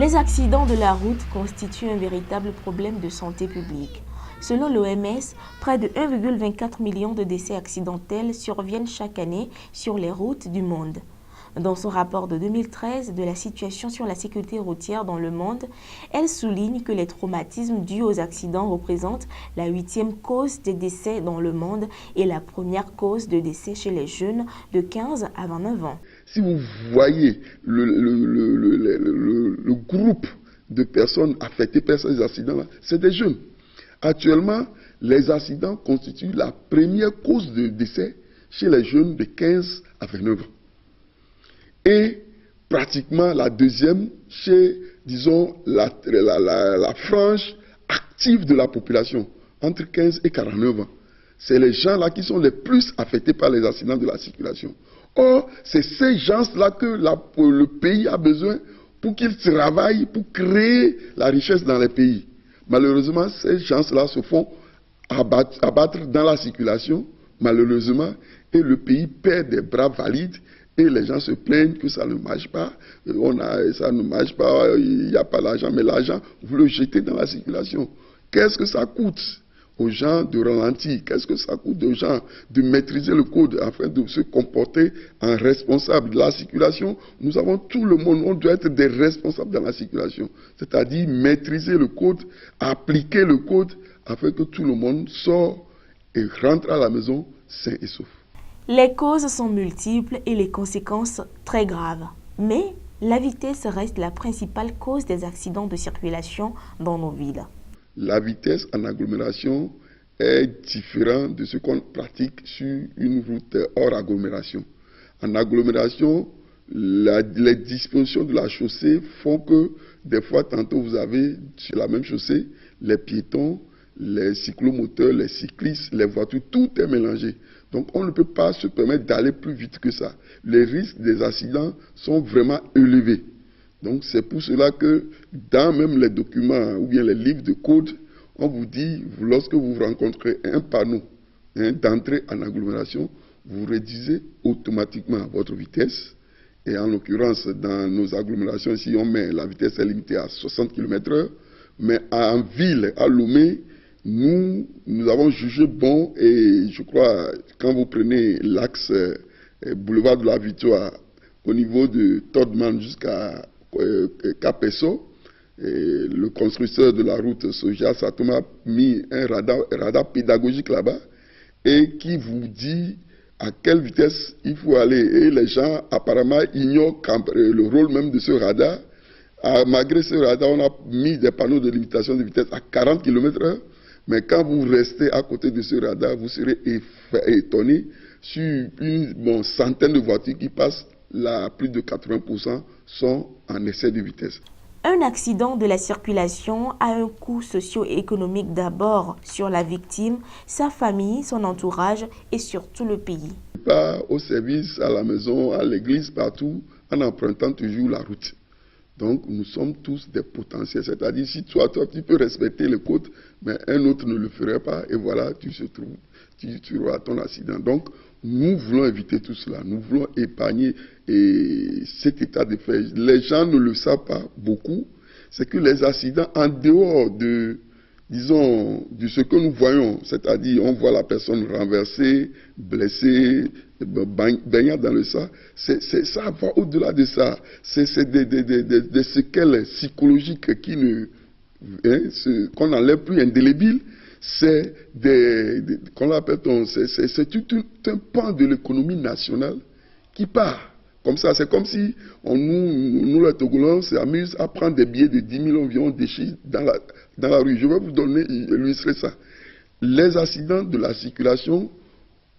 Les accidents de la route constituent un véritable problème de santé publique. Selon l'OMS, près de 1,24 million de décès accidentels surviennent chaque année sur les routes du monde. Dans son rapport de 2013 de la situation sur la sécurité routière dans le monde, elle souligne que les traumatismes dus aux accidents représentent la 8e cause des décès dans le monde et la première cause de décès chez les jeunes de 15 à 29 ans. Si vous voyez le groupe de personnes affectées par ces accidents-là, c'est des jeunes. Actuellement, les accidents constituent la première cause de décès chez les jeunes de 15 à 29 ans. Et pratiquement la deuxième chez, disons, la frange active de la population, entre 15 et 49 ans. C'est les gens-là qui sont les plus affectés par les accidents de la circulation. Or, c'est ces gens-là que le pays a besoin pour qu'ils travaillent, pour créer la richesse dans les pays. Malheureusement, ces gens-là se font abattre dans la circulation, malheureusement, et le pays perd des bras valides. Et les gens se plaignent que ça ne marche pas, ça ne marche pas, il n'y a pas l'argent, mais l'argent, vous le jetez dans la circulation. Qu'est-ce que ça coûte aux gens de ralentir? Qu'est-ce que ça coûte aux gens de maîtriser le code afin de se comporter en responsable de la circulation? Nous avons tout le monde, on doit être des responsables dans la circulation, c'est-à-dire maîtriser le code, appliquer le code afin que tout le monde sort et rentre à la maison sain et sauf. Les causes sont multiples et les conséquences très graves. Mais la vitesse reste la principale cause des accidents de circulation dans nos villes. La vitesse en agglomération est différente de ce qu'on pratique sur une route hors agglomération. En agglomération, les dispositions de la chaussée font que des fois, tantôt vous avez sur la même chaussée les piétons, les cyclomoteurs, les cyclistes, les voitures, tout est mélangé. Donc on ne peut pas se permettre d'aller plus vite que ça. Les risques des accidents sont vraiment élevés. Donc c'est pour cela que dans même les documents ou bien les livres de code, on vous dit, lorsque vous rencontrez un panneau d'entrée en agglomération, vous réduisez automatiquement votre vitesse. Et en l'occurrence, dans nos agglomérations, si on met la vitesse est limitée à 60 km/h, mais en ville, à Lomé, nous avons jugé bon, et je crois, quand vous prenez l'axe boulevard de la Victoire, au niveau de Todman jusqu'à Capesso, le constructeur de la route Soja Satom a mis un radar pédagogique là-bas, et qui vous dit à quelle vitesse il faut aller. Et les gens apparemment ignorent le rôle même de ce radar. Malgré ce radar, on a mis des panneaux de limitation de vitesse à 40 km/h. Mais quand vous restez à côté de ce radar, vous serez étonné sur une centaine de voitures qui passent, là, plus de 80% sont en excès de vitesse. Un accident de la circulation a un coût socio-économique d'abord sur la victime, sa famille, son entourage et surtout le pays. Pas au service, à la maison, à l'église, partout, en empruntant toujours la route. Donc, nous sommes tous des potentiels. C'est-à-dire, si toi, tu peux respecter le code, mais un autre ne le ferait pas, et voilà, tu auras ton accident. Donc, nous voulons éviter tout cela. Nous voulons épargner cet état de fait. Les gens ne le savent pas beaucoup. C'est que les accidents, en dehors de, disons, de ce que nous voyons, c'est-à-dire, on voit la personne renversée, blessée, baignant dans le sang, ça va au-delà de ça. C'est des séquelles psychologiques qu'on n'enlève plus indélébiles. C'est qu'on appelle c'est tout un pan de l'économie nationale qui part. Comme ça, c'est comme si nous les Togolais, s'amusent à prendre des billets de 10 000 environ déchirés dans la rue. Je vais vous illustrer ça. Les accidents de la circulation,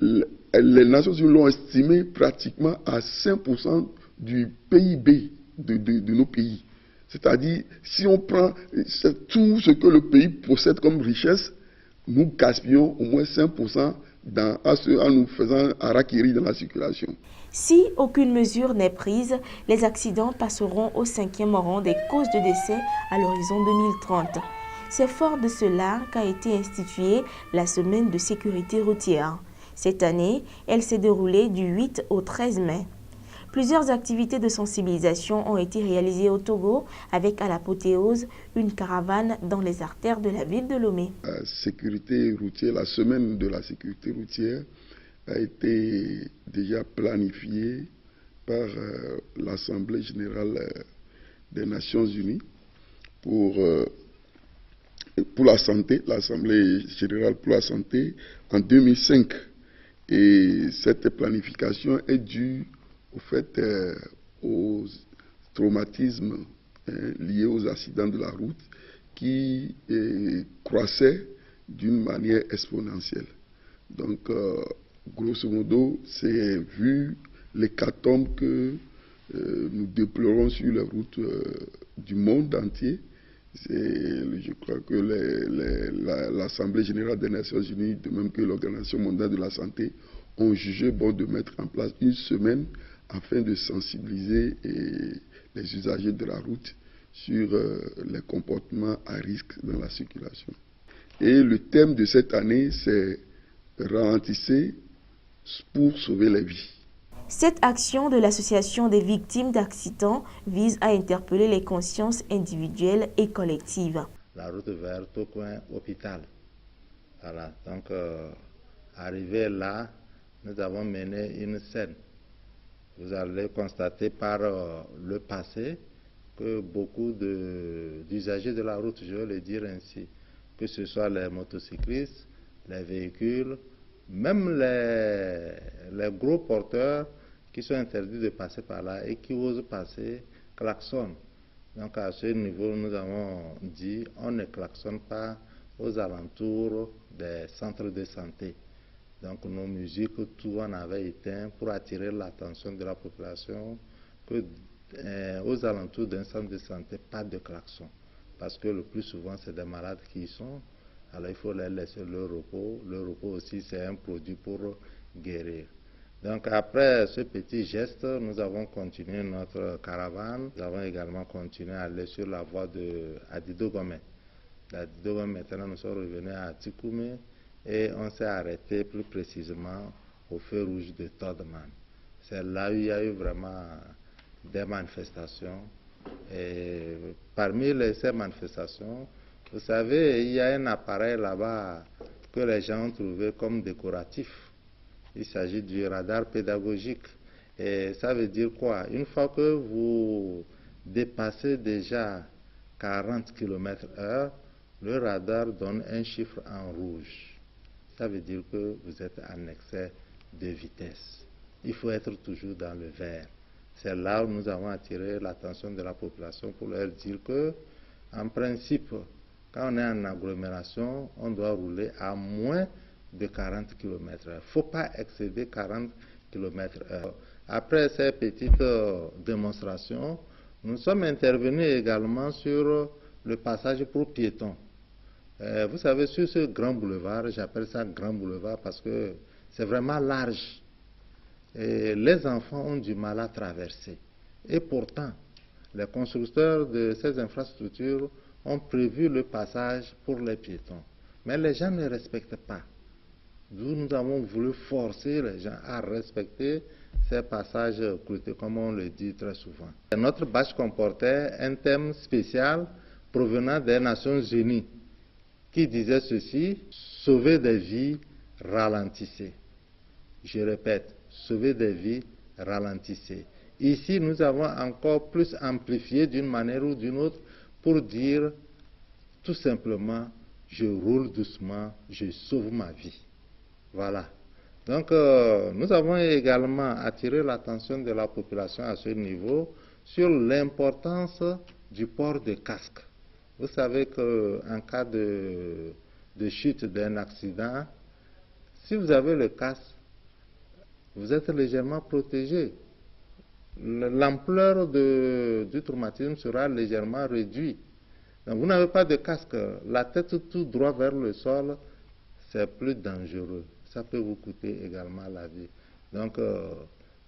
les Nations Unies l'ont estimé pratiquement à 5% du PIB de nos pays. C'est-à-dire, si on prend tout ce que le pays possède comme richesse, nous gaspillons au moins 5% en nous faisant harakiri dans la circulation. Si aucune mesure n'est prise, les accidents passeront au 5e rang des causes de décès à l'horizon 2030. C'est fort de cela qu'a été instituée la semaine de sécurité routière. Cette année, elle s'est déroulée du 8 au 13 mai. Plusieurs activités de sensibilisation ont été réalisées au Togo avec à l'apothéose une caravane dans les artères de la ville de Lomé. La sécurité routière, la semaine de la sécurité routière a été déjà planifiée par l'Assemblée générale des Nations Unies pour la santé, l'Assemblée générale pour la santé en 2005. Et cette planification est due au fait aux traumatismes liés aux accidents de la route qui croissaient d'une manière exponentielle. Donc, grosso modo, c'est vu l'hécatombe que nous déplorons sur les routes du monde entier. Je crois que l'Assemblée générale des Nations Unies, de même que l'Organisation mondiale de la santé, ont jugé bon de mettre en place une semaine afin de sensibiliser les usagers de la route sur les comportements à risque dans la circulation. Et le thème de cette année, c'est ralentissez pour sauver les vies. Cette action de l'Association des victimes d'accidents vise à interpeller les consciences individuelles et collectives. La route vers Tocoin hôpital. Voilà, donc arrivé là, nous avons mené une scène. Vous allez constater par le passé que beaucoup d'usagers de la route, je vais le dire ainsi, que ce soit les motocyclistes, les véhicules, même les gros porteurs qui sont interdits de passer par là et qui osent passer, klaxonnent. Donc à ce niveau, nous avons dit, on ne klaxonne pas aux alentours des centres de santé. Donc nos musiques, tout on avait éteint pour attirer l'attention de la population que aux alentours d'un centre de santé, pas de klaxon. Parce que le plus souvent, c'est des malades qui y sont. Alors il faut les laisser le repos. Le repos aussi, c'est un produit pour guérir. Donc après ce petit geste, nous avons continué notre caravane. Nous avons également continué à aller sur la voie de Adidogome. D'Adidogome, maintenant nous sommes revenus à Tikoumé et on s'est arrêté plus précisément au feu rouge de Todman. C'est là où il y a eu vraiment des manifestations. Et parmi ces manifestations, vous savez, il y a un appareil là-bas que les gens ont trouvé comme décoratif. Il s'agit du radar pédagogique. Et ça veut dire quoi? Une fois que vous dépassez déjà 40 km/h, le radar donne un chiffre en rouge. Ça veut dire que vous êtes en excès de vitesse. Il faut être toujours dans le vert. C'est là où nous avons attiré l'attention de la population pour leur dire que, en principe, quand on est en agglomération, on doit rouler à moins de 40 km/h. Il ne faut pas excéder 40 km/h. Après ces petites démonstrations, nous sommes intervenus également sur le passage pour piétons. Vous savez, sur ce grand boulevard, j'appelle ça grand boulevard parce que c'est vraiment large. Et les enfants ont du mal à traverser. Et pourtant, les constructeurs de ces infrastructures ont prévu le passage pour les piétons. Mais les gens ne respectent pas. D'où nous avons voulu forcer les gens à respecter ces passages cloutés, comme on le dit très souvent. Notre bâche comportait un thème spécial provenant des Nations Unies qui disait ceci: sauver des vies, ralentissez. Je répète, sauver des vies, ralentissez. Ici, nous avons encore plus amplifié d'une manière ou d'une autre pour dire tout simplement, je roule doucement, je sauve ma vie. Voilà. Donc, nous avons également attiré l'attention de la population à ce niveau sur l'importance du port de casque. Vous savez qu'en cas de chute d'un accident, si vous avez le casque, vous êtes légèrement protégé. L'ampleur du traumatisme sera légèrement réduite. Donc, vous n'avez pas de casque, la tête tout droit vers le sol, c'est plus dangereux. Ça peut vous coûter également la vie. Donc,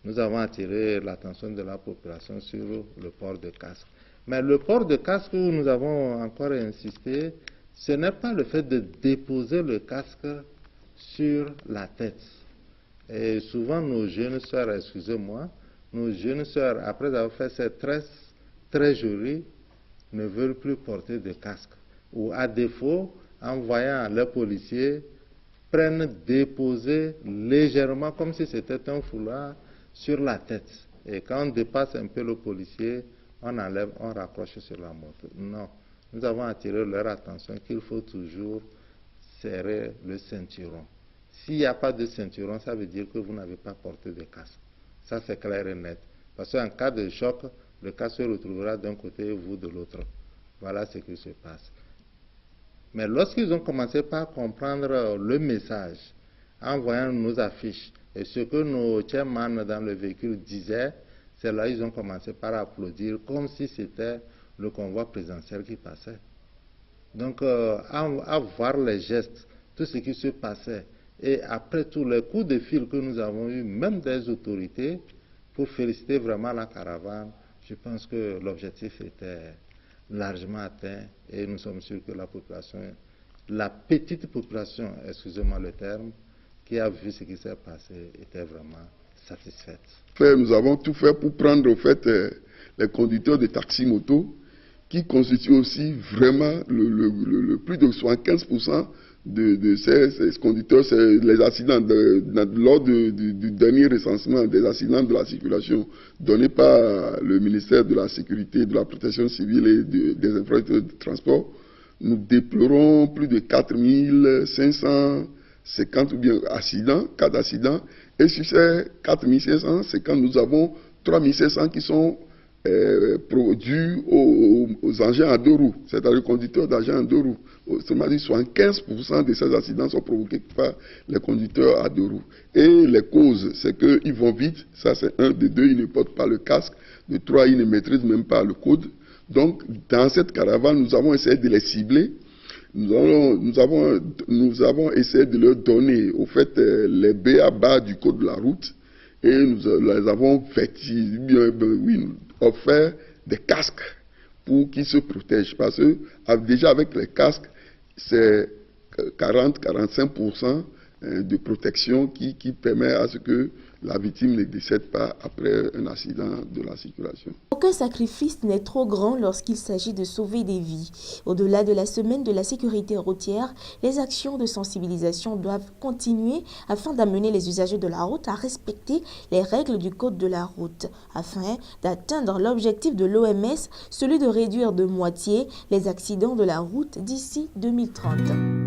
nous avons attiré l'attention de la population sur le port de casque. Mais le port de casque où nous avons encore insisté, ce n'est pas le fait de déposer le casque sur la tête. Et souvent, nos jeunes sœurs, excusez-moi, nos jeunes sœurs, après avoir fait cette tresse très jolie, ne veulent plus porter de casque. Ou à défaut, en voyant les policiers, prennent déposer légèrement, comme si c'était un foulard, sur la tête. Et quand on dépasse un peu le policier, on enlève, on raccroche sur la moto. Non, nous avons attiré leur attention qu'il faut toujours serrer le ceinturon. S'il n'y a pas de ceinturon, ça veut dire que vous n'avez pas porté de casque. Ça, c'est clair et net. Parce qu'en cas de choc, le casque se retrouvera d'un côté et vous de l'autre. Voilà ce qui se passe. Mais lorsqu'ils ont commencé par comprendre le message, en voyant nos affiches, et ce que nos chairman dans le véhicule disaient, c'est là qu'ils ont commencé par applaudir comme si c'était le convoi présidentiel qui passait. Donc, à voir les gestes, tout ce qui se passait, et après tous les coups de fil que nous avons eus, même des autorités, pour féliciter vraiment la caravane, je pense que l'objectif était largement atteint et nous sommes sûrs que la population, la petite population, excusez-moi le terme, qui a vu ce qui s'est passé, était vraiment satisfaite. Nous avons tout fait pour prendre au fait les conducteurs de taxi-moto qui constituent aussi vraiment le plus de 75% de ces conducteurs, c'est les accidents. Lors du dernier recensement des accidents de la circulation donné par le ministère de la Sécurité, de la Protection civile et des infrastructures de transport, nous déplorons plus de 4550 ou bien cas d'accidents. Et sur ces 4550, nous avons 3500 qui sont produits aux engins à deux roues, c'est-à-dire conducteurs d'engins à deux roues. Autrement dit, 75% de ces accidents sont provoqués par les conducteurs à deux roues. Et les causes, c'est qu'ils vont vite, ça c'est un. De deux, ils ne portent pas le casque. De trois, ils ne maîtrisent même pas le code. Donc, dans cette caravane, nous avons essayé de les cibler. Nous avons essayé de leur donner, au fait, les b.a.-ba du code de la route. Et nous les avons offert des casques pour qu'ils se protègent. Parce que déjà avec les casques, c'est 40-45% de protection qui permet à ce que la victime ne décède pas après un accident de la circulation. Aucun sacrifice n'est trop grand lorsqu'il s'agit de sauver des vies. Au-delà de la semaine de la sécurité routière, les actions de sensibilisation doivent continuer afin d'amener les usagers de la route à respecter les règles du code de la route, afin d'atteindre l'objectif de l'OMS, celui de réduire de moitié les accidents de la route d'ici 2030.